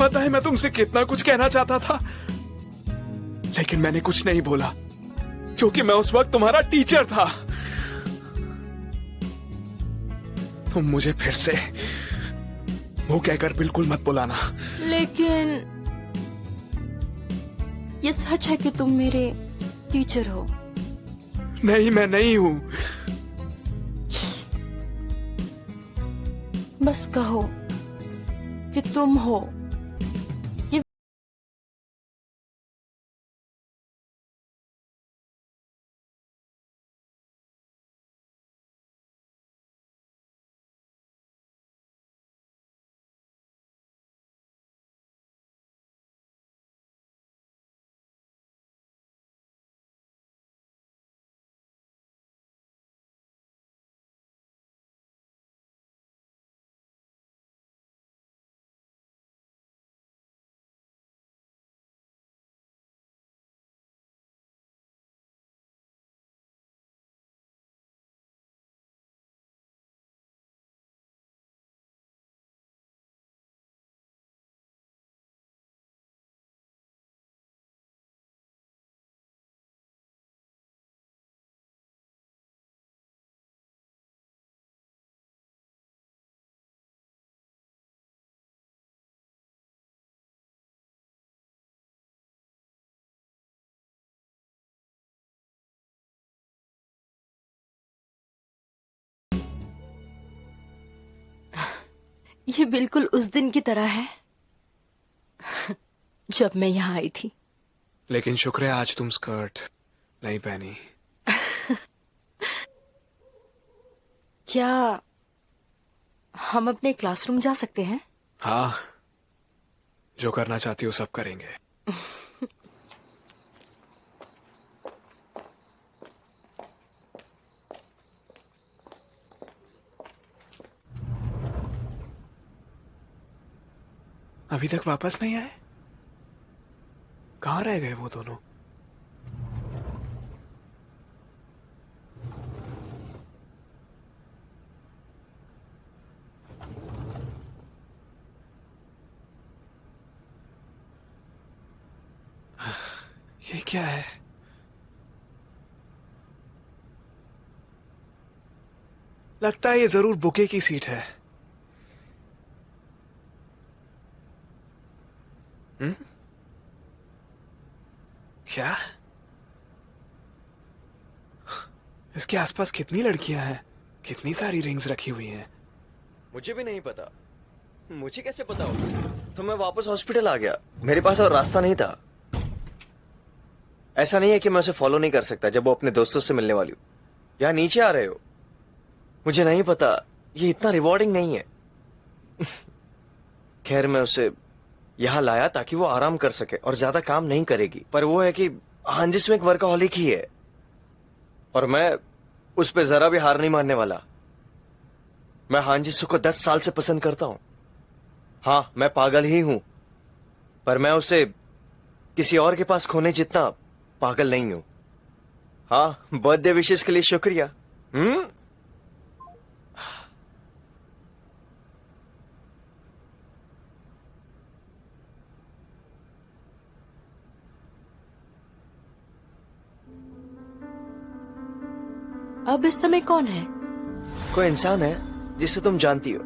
पता है मैं तुमसे कितना कुछ कहना चाहता था, लेकिन मैंने कुछ नहीं बोला क्योंकि मैं उस वक्त तुम्हारा टीचर था। तुम मुझे फिर से वो कहकर बिल्कुल मत बुलाना। लेकिन ये सच है कि तुम मेरे टीचर हो। नहीं, मैं नहीं हूं। बस कहो कि तुम हो। ये बिल्कुल उस दिन की तरह है जब मैं यहाँ आई थी। लेकिन शुक्र है आज तुम स्कर्ट नहीं पहनी। क्या हम अपने क्लासरूम जा सकते हैं? हाँ, जो करना चाहती हो सब करेंगे। अभी तक वापस नहीं आए? कहाँ रह गए वो दोनों? ये क्या है? लगता है ये जरूर बुके की सीट है। क्या? इसके आसपास कितनी लड़कियां हैं, कितनी सारी रिंग्स रखी हुई हैं। मुझे भी नहीं पता। मुझे कैसे पता हो? तो मैं वापस हॉस्पिटल आ गया, मेरे पास और रास्ता नहीं था। ऐसा नहीं है कि मैं उसे फॉलो नहीं कर सकता जब वो अपने दोस्तों से मिलने वाली हो। यहाँ नीचे आ रहे हो? मुझे नहीं पता, ये इतना रिवॉर्डिंग नहीं है। खैर, मैं उसे यहाँ लाया ताकि वो आराम कर सके और ज्यादा काम नहीं करेगी। पर वो है कि हांजिस में एक वर्कaholic ही है और मैं उस पर जरा भी हार नहीं मानने वाला। मैं हांजिसू को 10 साल से पसंद करता हूं। हाँ, मैं पागल ही हूं, पर मैं उसे किसी और के पास खोने जितना पागल नहीं हूं। हाँ, बर्थडे विशेष के लिए शुक्रिया। अब इस समय कौन है? कोई इंसान है जिसे तुम जानती हो।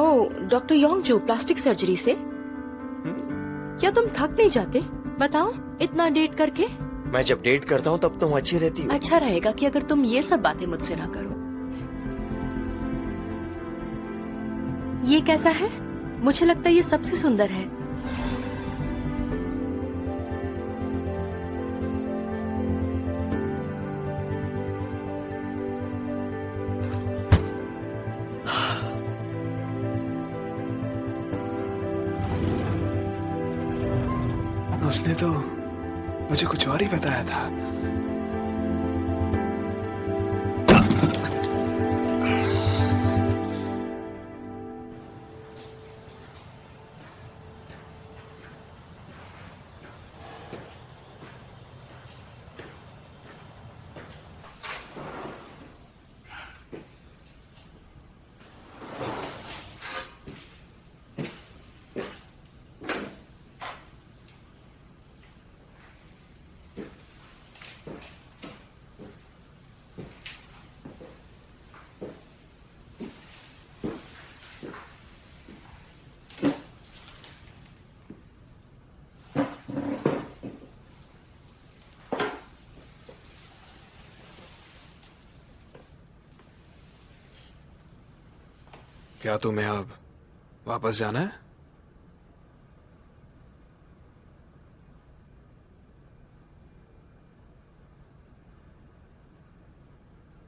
ओह, डॉक्टर योंगजू प्लास्टिक सर्जरी से। क्या तुम थक नहीं जाते? बताओ, इतना डेट करके। मैं जब डेट करता हूँ तब तुम अच्छी रहती हो। अच्छा रहेगा कि अगर तुम ये सब बातें मुझसे ना करो। ये कैसा है? मुझे लगता है ये सबसे सुंदर है। उसने तो मुझे कुछ और ही बताया था। क्या तुम्हें अब वापस जाना है?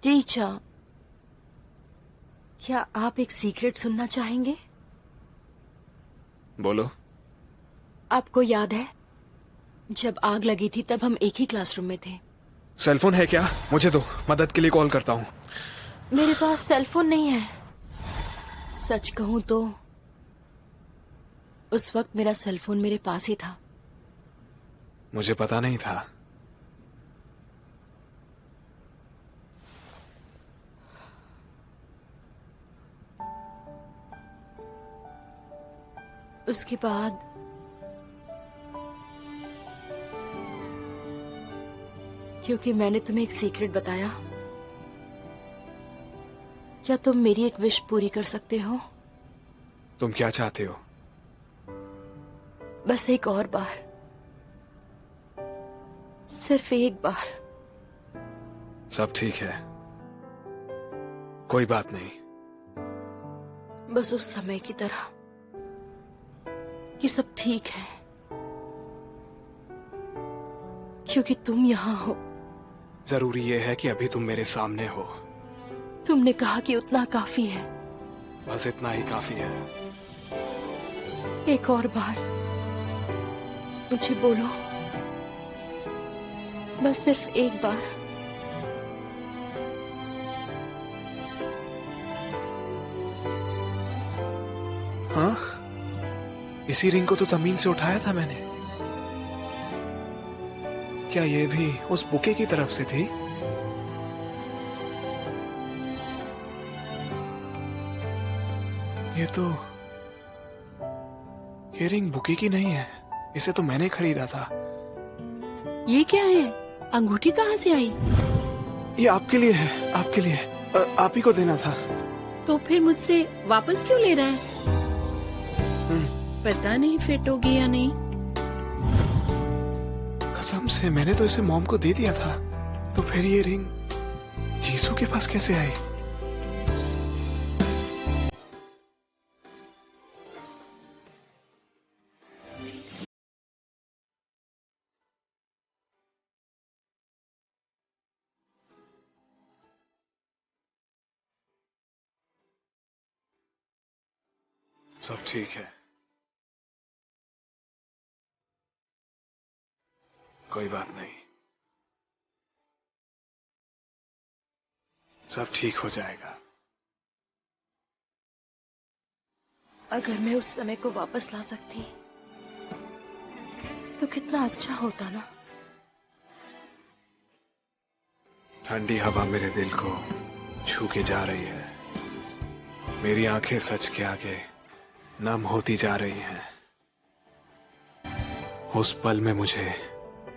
टीचर, क्या आप एक सीक्रेट सुनना चाहेंगे? बोलो। आपको याद है जब आग लगी थी तब हम एक ही क्लासरूम में थे? सेलफोन है क्या? मुझे दो, मदद के लिए कॉल करता हूँ। मेरे पास सेलफोन नहीं है। सच कहूं तो उस वक्त मेरा सेलफोन मेरे पास ही था। मुझे पता नहीं था। उसके बाद क्योंकि मैंने तुम्हें एक सीक्रेट बताया, क्या तुम मेरी एक विश पूरी कर सकते हो? तुम क्या चाहते हो? बस एक और बार, सिर्फ एक बार। सब ठीक है, कोई बात नहीं। बस उस समय की तरह कि सब ठीक है, क्योंकि तुम यहाँ हो। जरूरी ये है कि अभी तुम मेरे सामने हो। तुमने कहा कि उतना काफी है। बस इतना ही काफी है। एक और बार मुझे बोलो, बस सिर्फ एक बार। हाँ, इसी रिंग को तो जमीन से उठाया था मैंने। क्या ये भी उस बुके की तरफ से थी? ये रिंग बुके की नहीं है। इसे तो मैंने खरीदा था। ये क्या है? अंगूठी कहाँ से आई? ये आपके लिए है, आपके लिए। आप ही को देना था। तो फिर मुझसे वापस क्यों ले रहा है? पता नहीं फिट होगी या नहीं। कसम से मैंने तो इसे मॉम को दे दिया था। तो फिर ये रिंग यीशु के पास कैसे आई? सब ठीक है, कोई बात नहीं। सब ठीक हो जाएगा। अगर मैं उस समय को वापस ला सकती तो कितना अच्छा होता ना। ठंडी हवा मेरे दिल को छू के जा रही है। मेरी आंखें सच के आगे नम होती जा रही हैं। उस पल में मुझे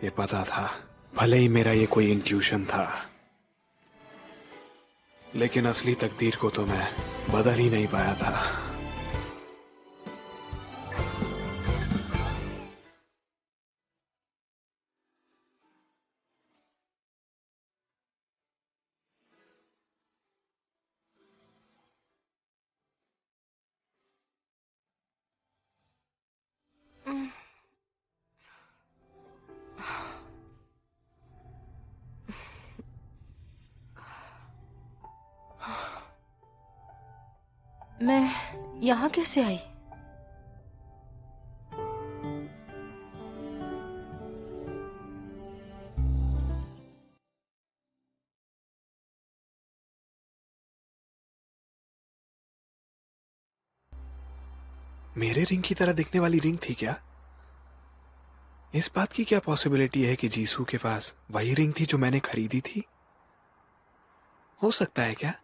ये पता था, भले ही मेरा ये कोई इंट्यूशन था, लेकिन असली तकदीर को तो मैं बदल ही नहीं पाया था। मैं यहाँ कैसे आई? मेरे रिंग की तरह दिखने वाली रिंग थी क्या? इस बात की क्या पॉसिबिलिटी है कि जीसू के पास वही रिंग थी जो मैंने खरीदी थी? हो सकता है क्या?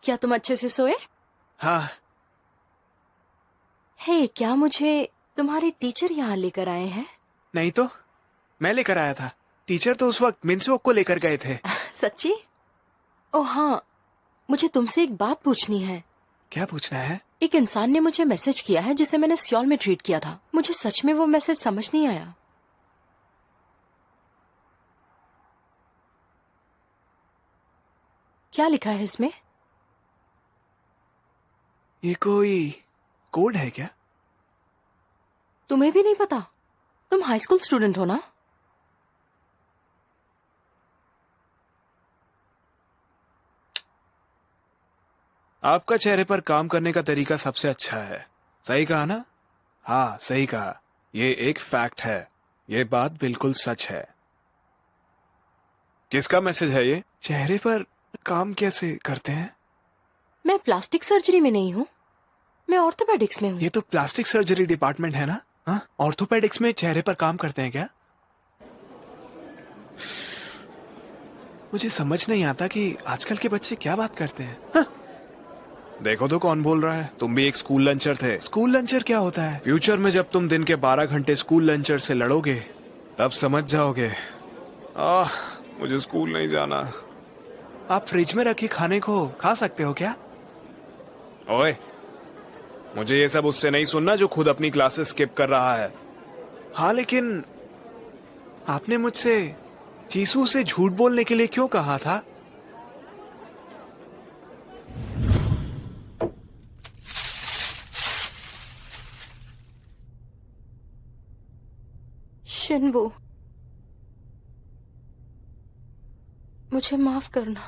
क्या तुम अच्छे से सोए? हाँ। हे, क्या मुझे तुम्हारे टीचर यहाँ लेकर आए हैं? नहीं तो, मैं लेकर आया था। टीचर तो उस वक्त मिन्सवॉक को लेकर गए थे। सच्ची? ओ हाँ, मुझे तुमसे एक बात पूछनी है। क्या पूछना है? एक इंसान ने मुझे मैसेज किया है जिसे मैंने सियोल में ट्रीट किया था। मुझे सच में वो मैसेज समझ नहीं आया। क्या लिखा है इसमें? ये कोई कोड है क्या? तुम्हें भी नहीं पता? तुम हाई स्कूल स्टूडेंट हो ना? आपका चेहरे पर काम करने का तरीका सबसे अच्छा है। सही कहा ना? हाँ, सही कहा। ये एक फैक्ट है। ये बात बिल्कुल सच है। किसका मैसेज है ये? चेहरे पर काम कैसे करते हैं? मैं प्लास्टिक सर्जरी में नहीं हूँ, मैं ऑर्थोपेडिक्स में हूँ। ये तो प्लास्टिक सर्जरी डिपार्टमेंट है ना? हाँ, ऑर्थोपेडिक्स में चेहरे पर काम करते हैं क्या? मुझे समझ नहीं आता कि आजकल के बच्चे क्या बात करते हैं। हाँ? देखो तो कौन बोल रहा है। तुम भी एक स्कूल लंचर थे। स्कूल लंचर क्या होता है? फ्यूचर में जब तुम दिन के 12 घंटे स्कूल लंचर से लड़ोगे तब समझ जाओगे। मुझे स्कूल नहीं जाना। आप फ्रिज में रखे खाने को खा सकते हो क्या? ओए, मुझे ये सब उससे नहीं सुनना जो खुद अपनी क्लासेस स्किप कर रहा है। हाँ, लेकिन आपने मुझसे चीसू से झूठ बोलने के लिए क्यों कहा था? शिनवो, मुझे माफ करना।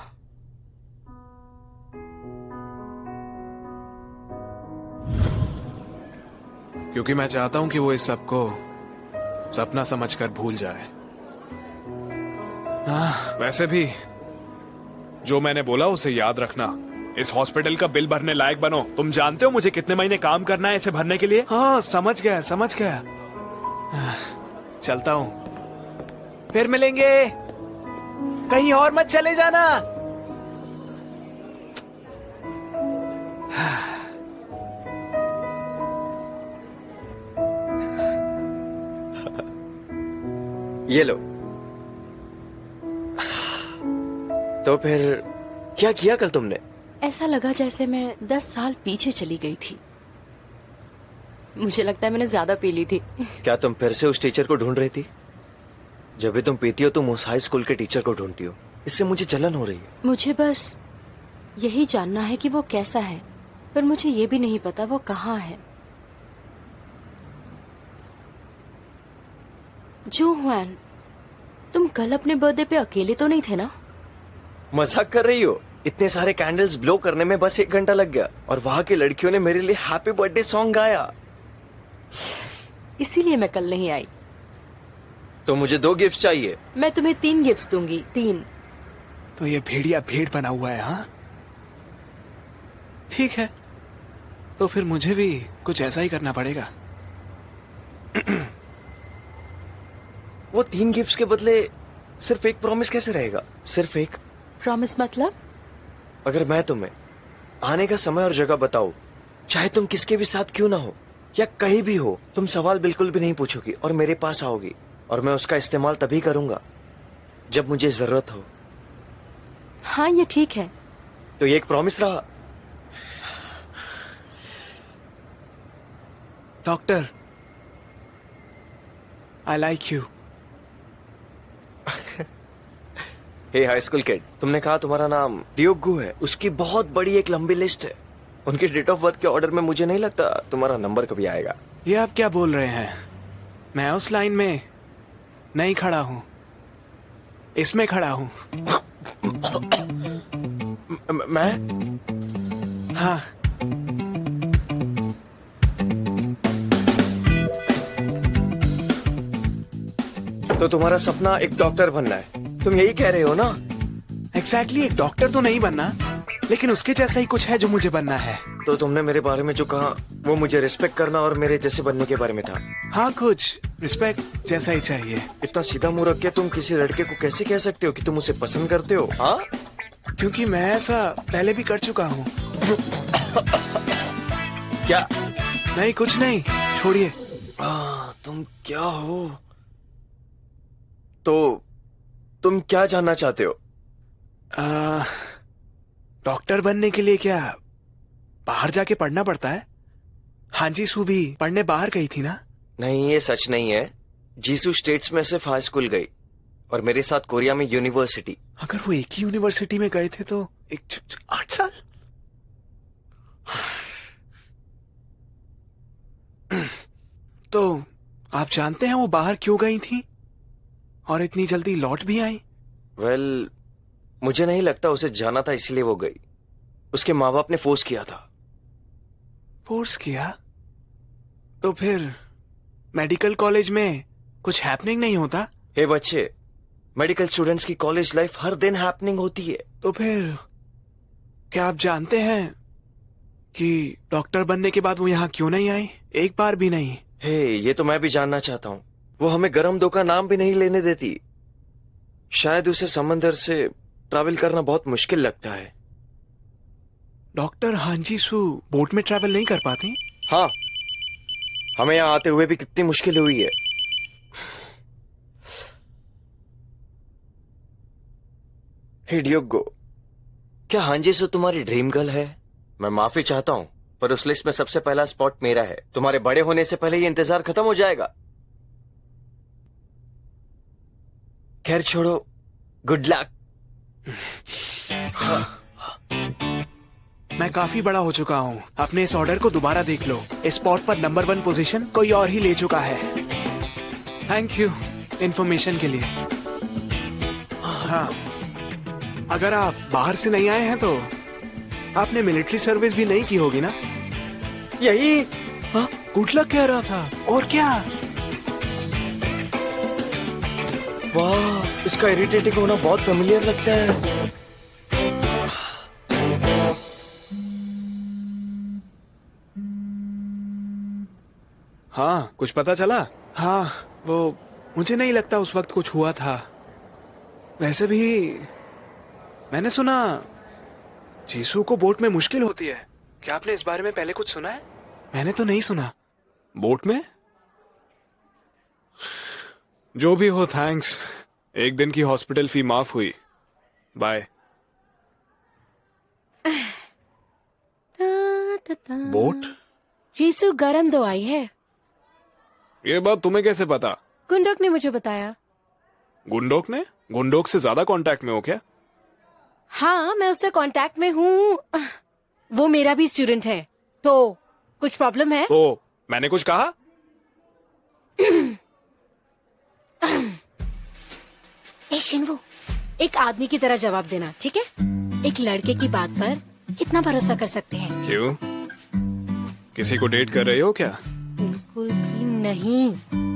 क्योंकि मैं चाहता हूं कि वो इस सब को सपना समझकर भूल जाए। वैसे भी जो मैंने बोला उसे याद रखना। इस हॉस्पिटल का बिल भरने लायक बनो। तुम जानते हो मुझे कितने महीने काम करना है इसे भरने के लिए? हाँ, समझ गया समझ गया। चलता हूं, फिर मिलेंगे। कहीं और मत चले जाना। ये लो। तो फिर क्या किया कल तुमने? ऐसा लगा जैसे मैं 10 साल पीछे चली गई थी। मुझे लगता है मैंने ज्यादा पी ली थी। क्या तुम फिर से उस टीचर को ढूंढ रही थी? जब भी तुम पीती हो तुम उस हाई स्कूल के टीचर को ढूंढती हो। इससे मुझे जलन हो रही है। मुझे बस यही जानना है कि वो कैसा है, पर मुझे ये भी नहीं पता वो कहाँ है। जो हुआन, तुम कल अपने बर्थडे पे अकेले तो नहीं थे ना? मजाक कर रही हो? इतने सारे कैंडल्स ब्लो करने में बस 1 घंटा लग गया और वहां की लड़कियों ने मेरे लिए हैप्पी बर्थडे सॉन्ग गाया। इसीलिए मैं कल नहीं आई। तो मुझे 2 गिफ्ट चाहिए। मैं तुम्हें 3 गिफ्ट्स दूंगी। 3। तो ये भेड़िया भेड़ बना हुआ है। हाँ, ठीक है, तो फिर मुझे भी कुछ ऐसा ही करना पड़ेगा। वो 3 गिफ्ट्स के बदले सिर्फ एक प्रॉमिस कैसे रहेगा? सिर्फ एक प्रॉमिस मतलब? अगर मैं तुम्हें आने का समय और जगह बताऊं, चाहे तुम किसके भी साथ क्यों ना हो या कहीं भी हो, तुम सवाल बिल्कुल भी नहीं पूछोगी और मेरे पास आओगी और मैं उसका इस्तेमाल तभी करूंगा जब मुझे जरूरत हो। हाँ, ये ठीक है। तो ये एक प्रॉमिस रहा। Doctor, I like you. Hey high school kid, तुमने कहा तुम्हारा नाम डियोगू है। उसकी बहुत बड़ी एक लंबी लिस्ट है। उनकी डेट ऑफ बर्थ के ऑर्डर में मुझे नहीं लगता तुम्हारा नंबर कभी आएगा। ये आप क्या बोल रहे हैं? मैं उस लाइन में नहीं खड़ा हूं, इसमें खड़ा हूं। मैं? हाँ, तो तुम्हारा सपना एक डॉक्टर बनना है, तुम यही कह रहे हो ना? एग्जैक्टली। एक डॉक्टर तो नहीं बनना, लेकिन उसके जैसा ही कुछ है जो मुझे बनना है। तो तुमने मेरे बारे में जो कहा वो मुझे रिस्पेक्ट करना और मेरे जैसे बनने के बारे में था। हाँ, कुछ रिस्पेक्ट जैसा ही चाहिए। इतना सीधा मुंह रख के तुम किसी लड़के को कैसे कह सकते हो कि तुम उसे पसंद करते हो? हाँ, क्योंकि मैं ऐसा पहले भी कर चुका हूँ। क्या? नहीं, कुछ नहीं, छोड़िए। तुम क्या हो? तो तुम क्या जानना चाहते हो? डॉक्टर बनने के लिए क्या बाहर जाके पढ़ना पड़ता है? हाँ जी, सू भी पढ़ने बाहर गई थी ना? नहीं, ये सच नहीं है। जीसू स्टेट्स में सिर्फ हाई स्कूल गई और मेरे साथ कोरिया में यूनिवर्सिटी। अगर वो एक ही यूनिवर्सिटी में गए थे तो 8 साल। तो आप जानते हैं वो बाहर क्यों गई थी और इतनी जल्दी लौट भी आई? वेल, मुझे नहीं लगता उसे जाना था इसलिए वो गई। उसके माँ बाप ने फोर्स किया था। फोर्स किया? तो फिर मेडिकल कॉलेज में कुछ हैपनिंग नहीं होता? हे बच्चे, मेडिकल स्टूडेंट्स की कॉलेज लाइफ हर दिन हैपनिंग होती है। तो फिर क्या आप जानते हैं कि डॉक्टर बनने के बाद वो यहाँ क्यों नहीं आई? एक बार भी नहीं। हे, ये तो मैं भी जानना चाहता हूँ। वो हमें गरम दो का नाम भी नहीं लेने देती। शायद उसे समंदर से ट्रैवल करना बहुत मुश्किल लगता है। डॉक्टर हांजीसू बोट में ट्रैवल नहीं कर पाती? हाँ, हमें यहाँ आते हुए भी कितनी मुश्किल हुई है। हे ड्योगो, क्या हांजीसू तुम्हारी ड्रीम गर्ल है? मैं माफी चाहता हूँ, पर उस लिस्ट में सबसे पहला स्पॉट मेरा है। तुम्हारे बड़े होने से पहले ये इंतजार खत्म हो जाएगा। खैर छोड़ो, गुड लक। मैं काफी बड़ा हो चुका हूँ। अपने इस ऑर्डर को दोबारा देख लो। इस स्पॉट पर नंबर 1 पोजीशन कोई और ही ले चुका है। थैंक यू इन्फॉर्मेशन के लिए। हाँ, अगर आप बाहर से नहीं आए हैं तो आपने मिलिट्री सर्विस भी नहीं की होगी ना? यही गुड लक कह रहा था। और क्या? वाह, इसका इरिटेटिंग होना बहुत फेमिलियर लगता है। हाँ, कुछ पता चला? हाँ, वो मुझे नहीं लगता उस वक्त कुछ हुआ था। वैसे भी मैंने सुना जीसू को बोट में मुश्किल होती है। क्या आपने इस बारे में पहले कुछ सुना है? मैंने तो नहीं सुना। बोट में? जो भी हो, थैंक्स। एक दिन की हॉस्पिटल फी माफ हुई। बाय। बोट? जीसू गरम दो आई है। ये बात तुम्हें कैसे पता? गुंडोक ने मुझे बताया। गुंडोक ने? गुंडोक से ज्यादा कांटेक्ट में हो क्या? हाँ, मैं उससे कांटेक्ट में हूँ। वो मेरा भी स्टूडेंट है। तो कुछ प्रॉब्लम है? तो मैंने कुछ कहा? ए शिनवू, एक आदमी की तरह जवाब देना, ठीक है? एक लड़के की बात पर कितना भरोसा कर सकते हैं? क्यों? किसी को डेट कर रहे हो क्या? बिल्कुल भी नहीं।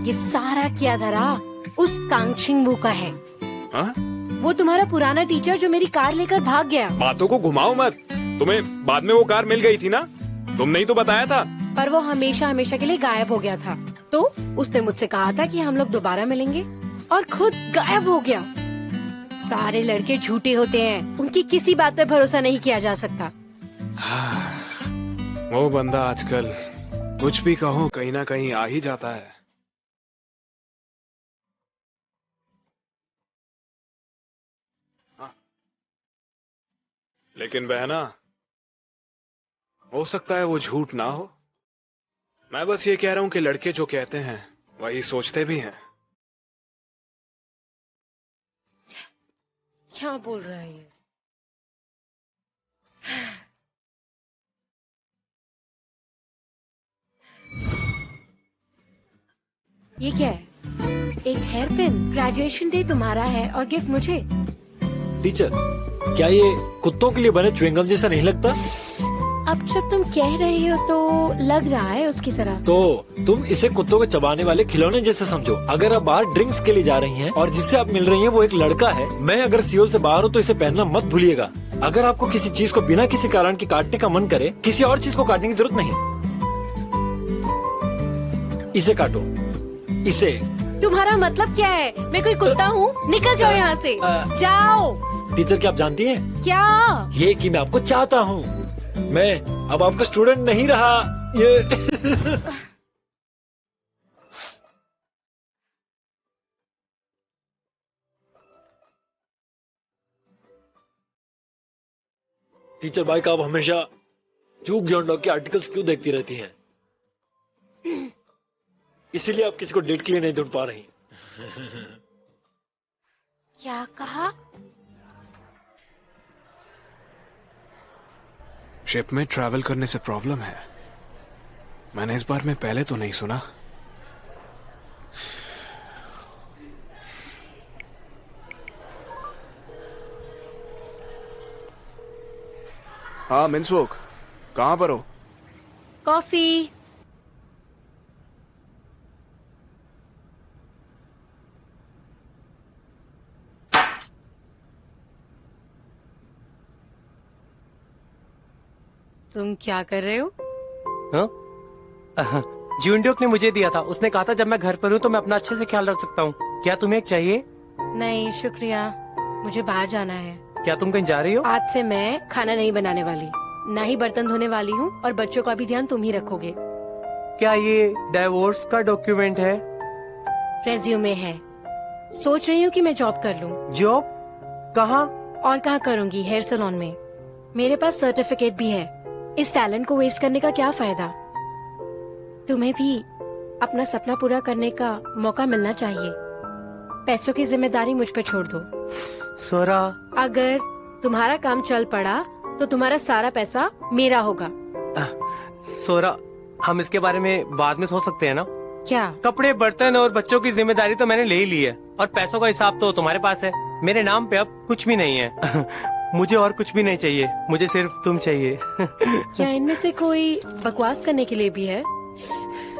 ये सारा क्या धरा उस कांगशिंगवू का है। हाँ? वो तुम्हारा पुराना टीचर जो मेरी कार लेकर भाग गया। बातों को घुमाओ मत। तुम्हें बाद में वो कार मिल गई थी ना? तुमने ही तो बताया था। पर वो हमेशा हमेशा के लिए गायब हो गया था। तो उसने मुझसे कहा था कि हम लोग दोबारा मिलेंगे और खुद गायब हो गया। सारे लड़के झूठे होते हैं। उनकी किसी बात पे भरोसा नहीं किया जा सकता। वो बंदा आजकल कुछ भी कहो कहीं ना कहीं आ ही जाता है। हाँ। लेकिन बहना, हो सकता है वो झूठ ना हो। मैं बस ये कह रहा हूं कि लड़के जो कहते हैं वही सोचते भी हैं। क्या बोल रहा है ये? ये क्या है? एक हेयर पिन। ग्रेजुएशन डे तुम्हारा है और गिफ्ट मुझे। टीचर, क्या ये कुत्तों के लिए बने च्युइंगम जैसा नहीं लगता? अब जब तुम कह रहे हो तो लग रहा है उसकी तरह। तो तुम इसे कुत्तों को चबाने वाले खिलौने जैसे समझो। अगर आप बाहर ड्रिंक्स के लिए जा रही हैं और जिससे आप मिल रही हैं वो एक लड़का है, मैं अगर सियोल से बाहर हूँ तो इसे पहनना मत भूलिएगा। अगर आपको किसी चीज को बिना किसी कारण के काटने का मन करे, किसी और चीज को काटने की जरूरत नहीं। इसे काटो, इसे। तुम्हारा मतलब क्या है? मैं कोई कुत्ता हूँ? निकल जाओ यहाँ से। जाओ। टीचर, क्या आप जानती हैं? क्या? ये कि मैं आपको चाहता हूँ। मैं अब आपका स्टूडेंट नहीं रहा। ये टीचर बाइक, आप हमेशा जूक ग्योंडॉग के आर्टिकल्स क्यों देखती रहती हैं? इसीलिए आप किसी को डेट के लिए नहीं ढूंढ पा रही। क्या कहा? शिप में ट्रैवल करने से प्रॉब्लम है। मैंने इस बारे में पहले तो नहीं सुना। हाँ मिन्सवोक, कहाँ पर हो? कॉफी। तुम क्या कर रहे हो? जूनड्योक ने मुझे दिया था। उसने कहा था जब मैं घर पर हूँ तो मैं अपना अच्छे से ख्याल रख सकता हूँ। क्या तुम्हें एक चाहिए? नहीं शुक्रिया, मुझे बाहर जाना है। क्या तुम कहीं जा रही हो? आज से मैं खाना नहीं बनाने वाली, ना ही बर्तन धोने वाली हूँ, और बच्चों का भी ध्यान तुम ही रखोगे। क्या ये डाइवोर्स का डॉक्यूमेंट है? रेज्यूमे है। सोच रही हूँ कि मैं जॉब कर लूँ। जॉब? कहाँ? और कहाँ करूँगी? हेयर सैलून में। मेरे पास सर्टिफिकेट भी है। इस टैलेंट को वेस्ट करने का क्या फायदा? तुम्हें भी अपना सपना पूरा करने का मौका मिलना चाहिए। पैसों की जिम्मेदारी मुझ पे छोड़ दो। सोरा, अगर तुम्हारा काम चल पड़ा तो तुम्हारा सारा पैसा मेरा होगा। सोरा, हम इसके बारे में बाद में सोच सकते हैं ना? क्या? कपड़े, बर्तन और बच्चों की जिम्मेदारी तो मैंने ले ही ली है, और पैसों का हिसाब तो तुम्हारे पास है। मेरे नाम पे अब कुछ भी नहीं है। मुझे और कुछ भी नहीं चाहिए, मुझे सिर्फ तुम चाहिए। क्या इनमें से कोई बकवास करने के लिए भी है?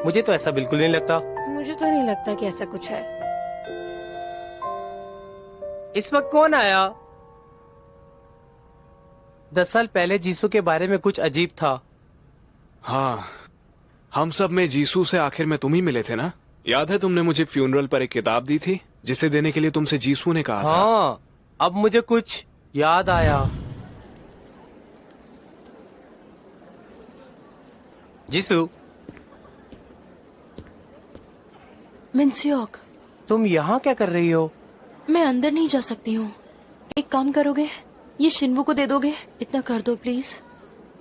मुझे तो ऐसा बिल्कुल नहीं लगता। मुझे तो नहीं लगता कि ऐसा कुछ है। इस वक्त कौन आया? 10 साल पहले जीसू के बारे में कुछ अजीब था। हाँ, हम सब में जीसू से आखिर में तुम ही मिले थे ना? याद है तुमने मुझे फ्यूनरल पर एक किताब दी थी जिसे देने के लिए तुमसे जीसू ने कहा था। हाँ, अब मुझे कुछ याद आया। जीसू, मिन्स्योक, तुम यहाँ क्या कर रही हो? मैं अंदर नहीं जा सकती हूँ। एक काम करोगे, ये शिनवू को दे दोगे? इतना कर दो प्लीज।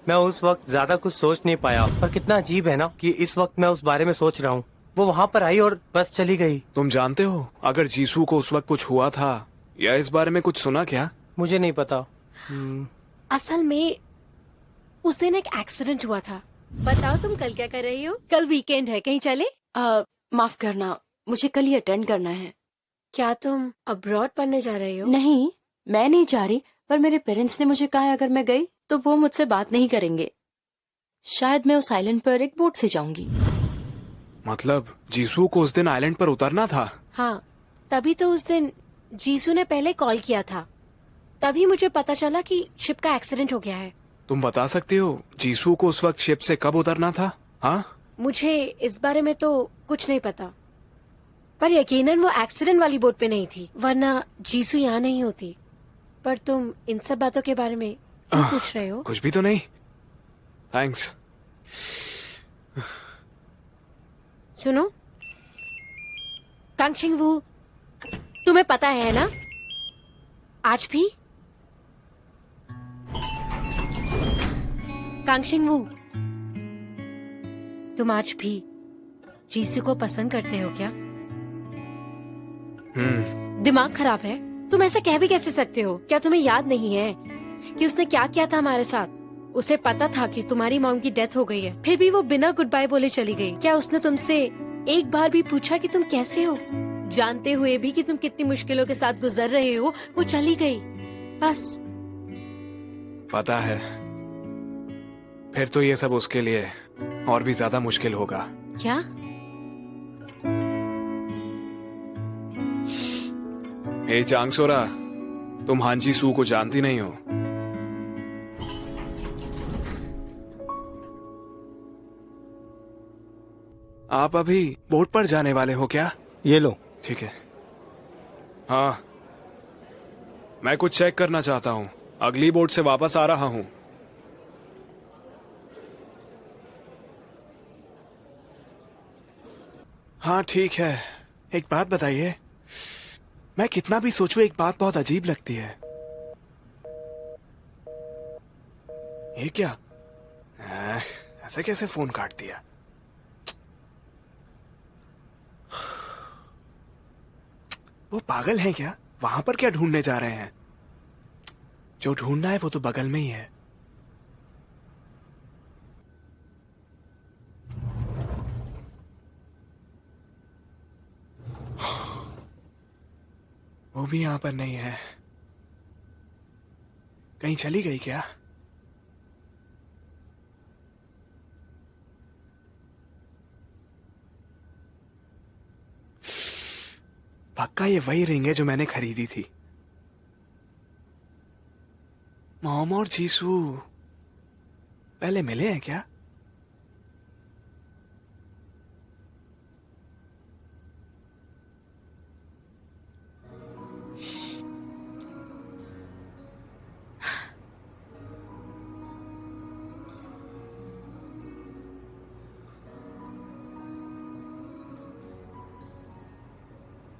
मैं उस वक्त ज्यादा कुछ सोच नहीं पाया, पर कितना अजीब है ना कि इस वक्त मैं उस बारे में सोच रहा हूँ। वो वहाँ पर आई और बस चली गई। तुम जानते हो अगर जीसू को उस वक्त कुछ हुआ था या इस बारे में कुछ सुना क्या? मुझे नहीं पता। असल में उस दिन एक एक्सीडेंट हुआ था। बताओ तुम कल क्या कर रही हो? कल वीकेंड है, कहीं चले? माफ करना, मुझे कल ही अटेंड करना है। क्या तुम अब्रॉड पढ़ने जा रही हो? नहीं, मैं नहीं जा रही, पर मेरे पेरेंट्स ने मुझे कहा है अगर मैं गई तो वो मुझसे बात नहीं करेंगे। शायद मैं उस आइलैंड पर एक बोट से जाऊंगी। मतलब जीसू को उस दिन आइलैंड पर उतरना था? हाँ, तभी तो उस दिन जीसू ने पहले कॉल किया था। तभी मुझे पता चला कि शिप का एक्सीडेंट हो गया है। तुम बता सकते हो जीसू को उस वक्त शिप से कब उतरना था? हाँ, मुझे इस बारे में तो कुछ नहीं पता, पर यकीनन वो एक्सीडेंट वाली बोट पे नहीं थी, वरना जीसू यहाँ नहीं होती। पर तुम इन सब बातों के बारे में क्यों पूछ रहे हो? कुछ भी तो नहीं। थैंक्स। सुनो कांगशिंग वू, तुम्हें पता है ना, आज भी कांगशिंग वू, तुम आज भी जीसू को पसंद करते हो क्या? दिमाग खराब है? तुम ऐसा कह भी कैसे सकते हो? क्या तुम्हें याद नहीं है कि उसने क्या किया था हमारे साथ? उसे पता था कि तुम्हारी मॉम की डेथ हो गई है, फिर भी वो बिना गुड बाय बोले चली गई। क्या उसने तुमसे एक बार भी पूछा कि तुम कैसे हो? जानते हुए भी कि तुम कितनी मुश्किलों के साथ गुजर रहे हो, वो चली गई बस। पता है, फिर तो ये सब उसके लिए और भी ज्यादा मुश्किल होगा। क्या? हे चांगसोरा, तुम हांजी सू को जानती नहीं हो। आप अभी बोट पर जाने वाले हो क्या? ये लो। ठीक है। हाँ, मैं कुछ चेक करना चाहता हूँ। अगली बोट से वापस आ रहा हूँ। हाँ ठीक है, एक बात बताइए, मैं कितना भी सोचूं एक बात बहुत अजीब लगती है। ये क्या? ऐसे कैसे फोन काट दिया? वो पागल हैं क्या? वहां पर क्या ढूंढने जा रहे हैं? जो ढूंढना है वो तो बगल में ही है। वो भी यहां पर नहीं है। कहीं चली गई क्या? पक्का ये वही रिंग है जो मैंने खरीदी थी। मॉम और जीसू पहले मिले हैं क्या?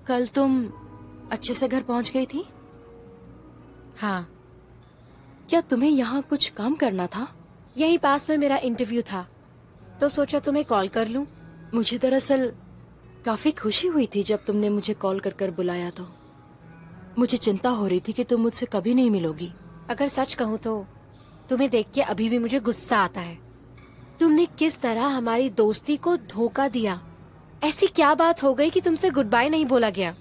कल तुम अच्छे से घर पहुंच गई थी? हाँ, क्या तुम्हें यहाँ कुछ काम करना था? यही पास में मेरा इंटरव्यू था, तो सोचा तुम्हें कॉल कर लूं। मुझे दरअसल काफी खुशी हुई थी जब तुमने मुझे कॉल कर कर बुलाया। तो मुझे चिंता हो रही थी कि तुम मुझसे कभी नहीं मिलोगी। अगर सच कहूँ तो तुम्हें देख के अभी भी मुझे गुस्सा आता है। तुमने किस तरह हमारी दोस्ती को धोखा दिया। ऐसी क्या बात हो गई कि तुमसे गुड बाय नहीं बोला गया?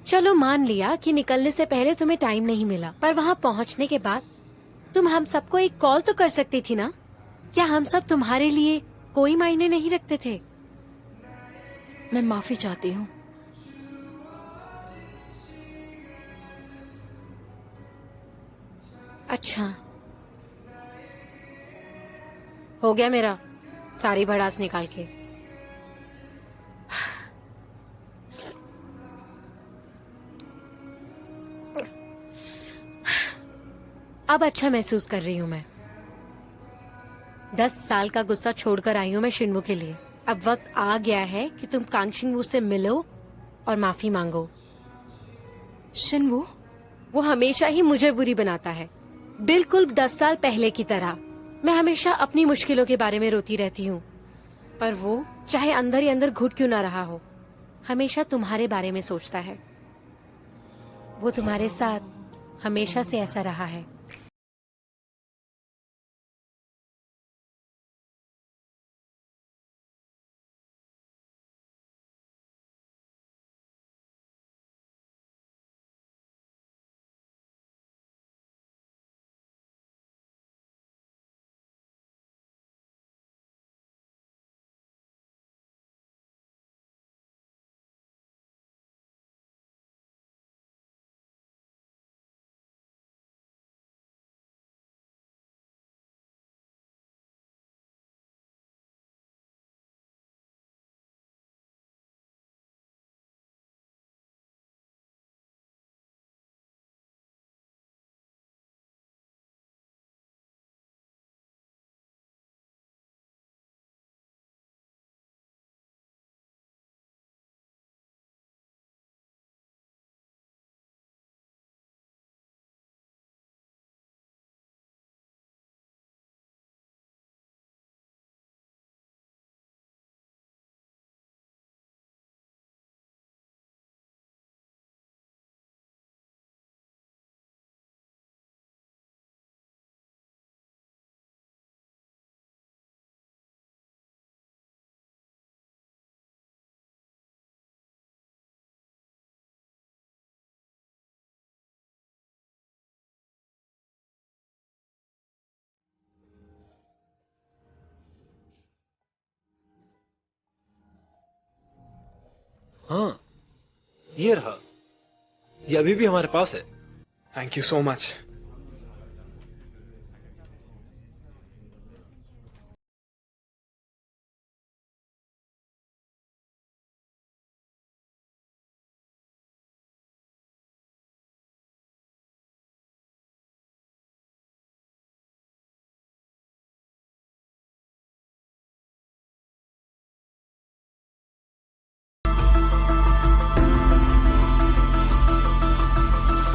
चलो मान लिया कि निकलने से पहले तुम्हें टाइम नहीं मिला, पर वहाँ पहुँचने के बाद तुम हम सबको एक कॉल तो कर सकती थी ना? क्या हम सब तुम्हारे लिए कोई मायने नहीं रखते थे? मैं माफी चाहती हूँ। अच्छा, हो गया मेरा सारी भड़ास निकाल के। अब अच्छा महसूस कर रही हूँ मैं। 10 साल का गुस्सा छोड़कर आई हूँ मैं शिन्मू के लिए। अब वक्त आ गया है कि तुम कांगशिंगवू से मिलो और माफी मांगो। शिन्वू? वो हमेशा ही मुझे बुरी बनाता है, बिल्कुल 10 साल पहले की तरह। मैं हमेशा अपनी मुश्किलों के बारे में रोती रहती हूँ, पर वो चाहे अंदर ही अंदर घुट क्यों ना रहा हो, हमेशा तुम्हारे बारे में सोचता है। वो तुम्हारे साथ हमेशा से ऐसा रहा है। हाँ, ये रहा। ये अभी भी हमारे पास है। Thank you so much.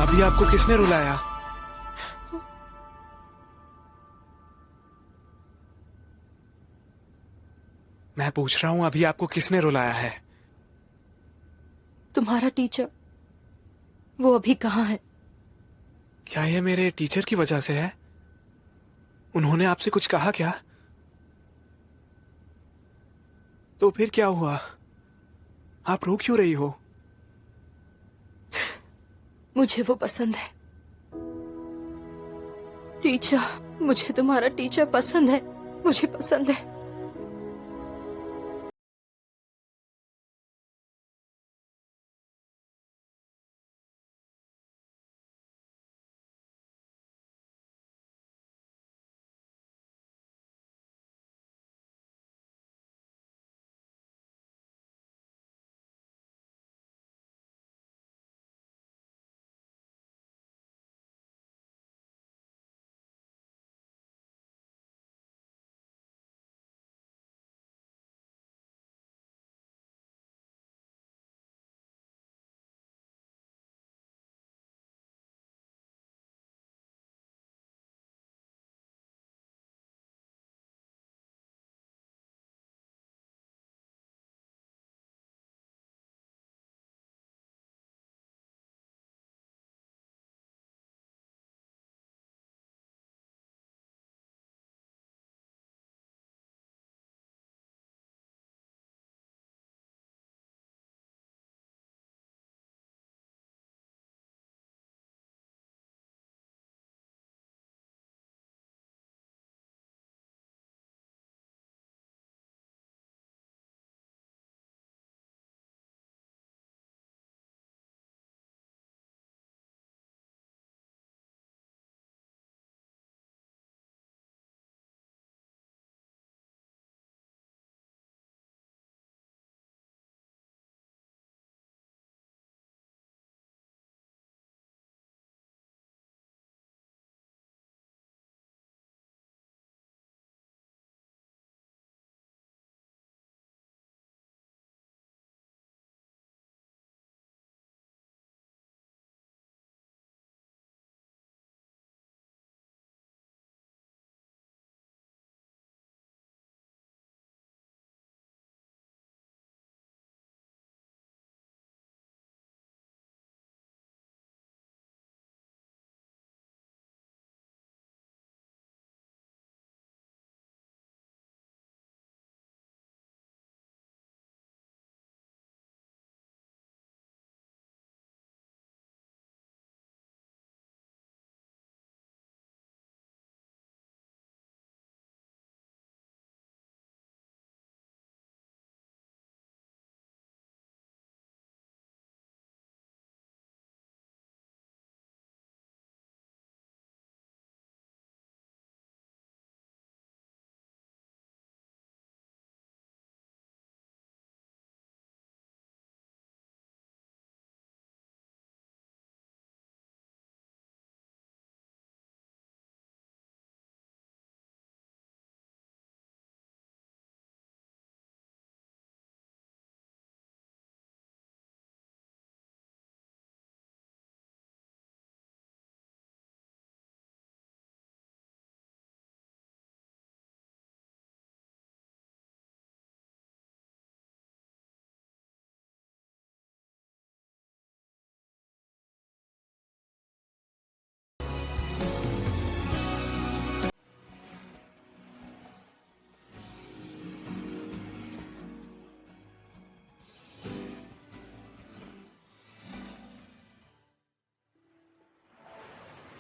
अभी आपको किसने रुलाया? मैं पूछ रहा हूं, अभी आपको किसने रुलाया है? तुम्हारा टीचर। वो अभी कहाँ है? क्या ये मेरे टीचर की वजह से है? उन्होंने आपसे कुछ कहा क्या? तो फिर क्या हुआ? आप रो क्यों रही हो? मुझे वो पसंद है। टीचर, मुझे तुम्हारा टीचर पसंद है। मुझे पसंद है।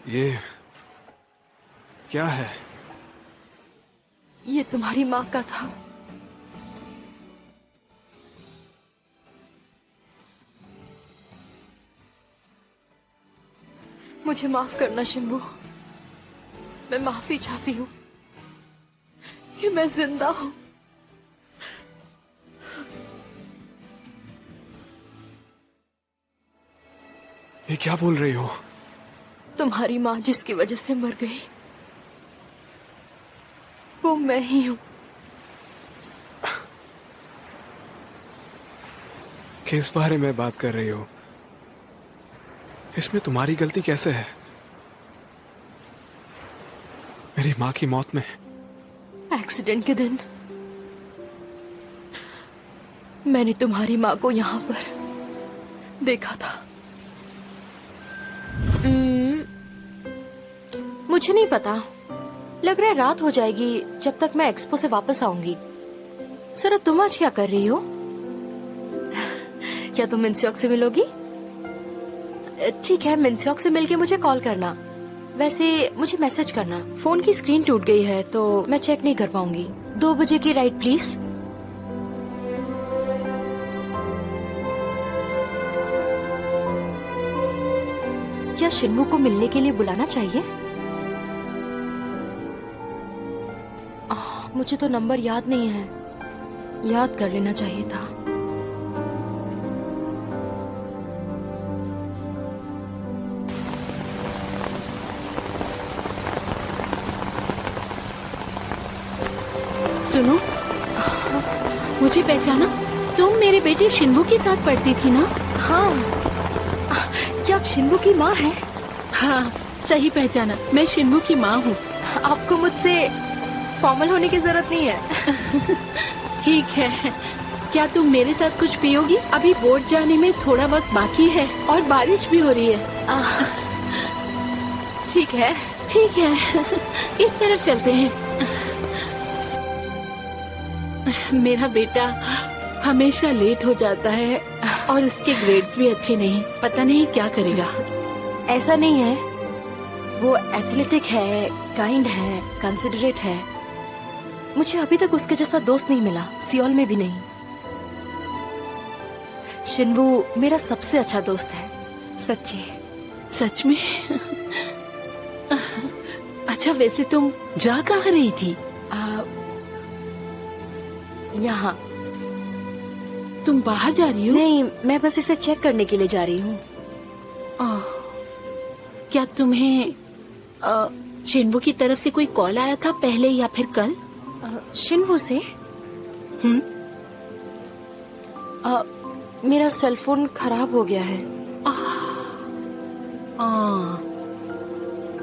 ये क्या है? ये तुम्हारी माँ का था। मुझे माफ करना शिम्बू। मैं माफी चाहती हूँ कि मैं जिंदा हूँ। ये क्या बोल रही हो? तुम्हारी माँ जिसकी वजह से मर गई वो मैं ही हूँ। किस बारे में बात कर रही हो? इसमें तुम्हारी गलती कैसे है? मेरी माँ की मौत में। एक्सीडेंट के दिन मैंने तुम्हारी माँ को यहाँ पर देखा था। मुझे नहीं पता, लग रहा है रात हो जाएगी जब तक मैं एक्सपो से वापस आऊंगी। सर तुम आज क्या कर रही हो? क्या तुम मिन्स्योक से मिलोगी? ठीक है, मिन्स्योक से मिलके मुझे कॉल करना। वैसे मुझे मैसेज करना। फोन की स्क्रीन टूट गई है तो मैं चेक नहीं कर पाऊंगी। 2 बजे की राइड प्लीज। क्या शिन्मू को मिलने के लिए बुलाना चाहिए? मुझे तो नंबर याद नहीं है, याद कर लेना चाहिए था। सुनो, मुझे पहचाना? तुम मेरे बेटे शिन्मू के साथ पढ़ती थी ना? हाँ, क्या आप शिन्मू की माँ हैं? हाँ, सही पहचाना, मैं शिन्मू की माँ हूँ। आपको मुझसे फॉर्मल होने की जरूरत नहीं है। ठीक है, क्या तुम मेरे साथ कुछ पियोगी? अभी बोट जाने में थोड़ा वक्त बाकी है और बारिश भी हो रही है। ठीक है। ठीक है, इस तरफ चलते हैं। मेरा बेटा हमेशा लेट हो जाता है और उसके ग्रेड्स भी अच्छे नहीं, पता नहीं क्या करेगा। ऐसा नहीं है, वो एथलेटिक है, काइंड है, कंसिडरेट है। मुझे अभी तक उसके जैसा दोस्त नहीं मिला, सियोल में भी नहीं। शिन्वू मेरा सबसे अच्छा दोस्त है, सच्ची। सच में? अच्छा, वैसे तुम जा कहाँ रही थी? यहाँ। तुम बाहर जा रही हो? नहीं, मैं बस इसे चेक करने के लिए जा रही हूँ। क्या तुम्हें शिन्वू की तरफ से कोई कॉल आया था पहले या फिर कल? शिन्वू से? मेरा सेलफोन खराब हो गया है।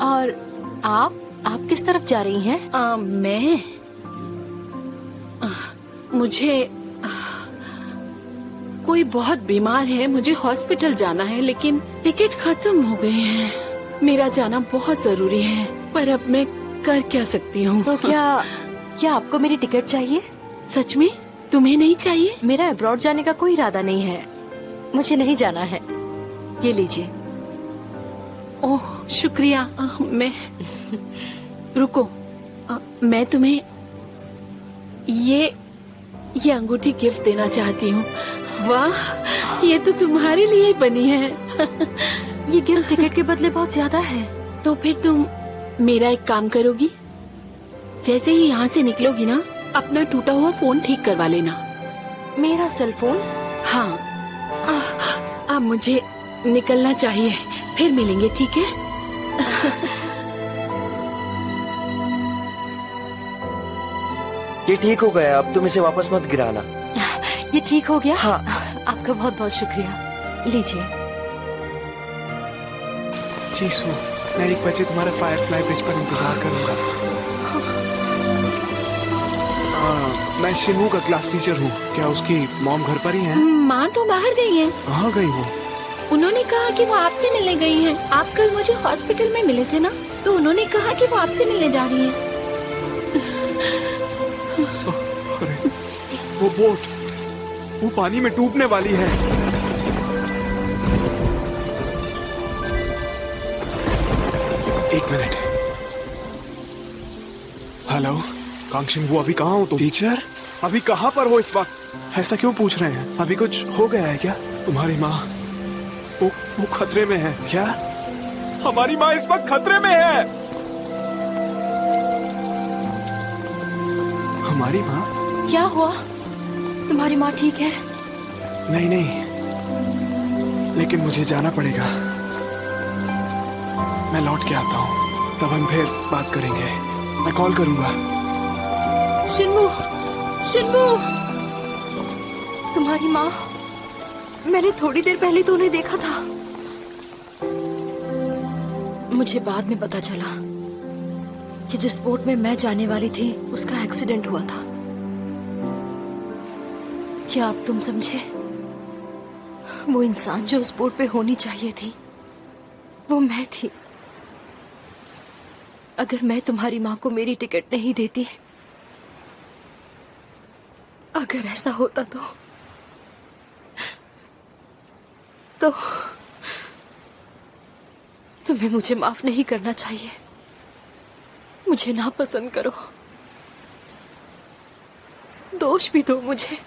और आप किस तरफ जा रही हैं? मैं मुझे कोई बहुत बीमार है, मुझे हॉस्पिटल जाना है, लेकिन टिकट खत्म हो गए हैं। मेरा जाना बहुत जरूरी है, पर अब मैं कर क्या सकती हूँ? तो क्या आपको मेरी टिकट चाहिए? सच में? तुम्हें नहीं चाहिए? मेरा अब्रॉड जाने का कोई इरादा नहीं है, मुझे नहीं जाना है। ये लीजिए। ओह शुक्रिया। मैं रुको, मैं तुम्हें ये अंगूठी गिफ्ट देना चाहती हूँ। वाह, ये तो तुम्हारे लिए ही बनी है। ये गिफ्ट टिकट के बदले बहुत ज्यादा है। तो फिर तुम मेरा एक काम करोगी? जैसे ही यहाँ से निकलोगी ना, अपना टूटा हुआ फोन ठीक करवा लेना। मेरा सेल फोन? हाँ। अब मुझे निकलना चाहिए, फिर मिलेंगे, ठीक है? ये ठीक हो गया, अब तुम इसे वापस मत गिराना। ये ठीक हो गया? हाँ। आपका बहुत बहुत शुक्रिया। लीजिए। जीसू, मैं 1 बजे तुम्हारे फायरफ्लाई ब्रिज पर इंतजार करूंगा। मैं शिन्वू का क्लास टीचर हूँ। क्या उसकी मॉम घर पर ही है? माँ तो बाहर गई है। कहाँ गई वो? उन्होंने कहा कि वो आपसे मिलने गई हैं। आप कल मुझे हॉस्पिटल में मिले थे ना, तो उन्होंने कहा कि वो आपसे मिलने जा रही हैं। अरे, वो बोट, वो पानी में डूबने वाली है। एक मिनट। हेलो कांगशिंग, वो अभी कहाँ हो तुम? टीचर, अभी कहाँ पर हो इस वक्त? ऐसा क्यों पूछ रहे हैं? अभी कुछ हो गया है क्या? तुम्हारी माँ वो खतरे में है क्या? हमारी माँ इस वक्त खतरे में है। हमारी माँ? क्या हुआ? तुम्हारी माँ ठीक है? नहीं नहीं, लेकिन मुझे जाना पड़ेगा। मैं लौट के आता हूँ, तब हम फिर बात करेंगे। मैं कॉल करूंगा। शिन्वू, शिन्वू, तुम्हारी माँ, मैंने थोड़ी देर पहले तो उन्हें देखा था। मुझे बाद में पता चला कि जिस बोट में मैं जाने वाली थी उसका एक्सीडेंट हुआ था। क्या आप तुम समझे? वो इंसान जो उस बोट पे होनी चाहिए थी, वो मैं थी। अगर मैं तुम्हारी माँ को मेरी टिकट नहीं देती, अगर ऐसा होता तो तुम्हें मुझे माफ नहीं करना चाहिए। मुझे नापसंद करो, दोष भी दो मुझे,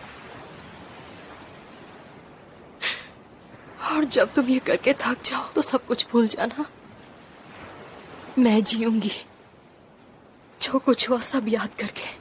और जब तुम ये करके थक जाओ तो सब कुछ भूल जाना। मैं जीऊंगी जो कुछ हुआ सब याद करके।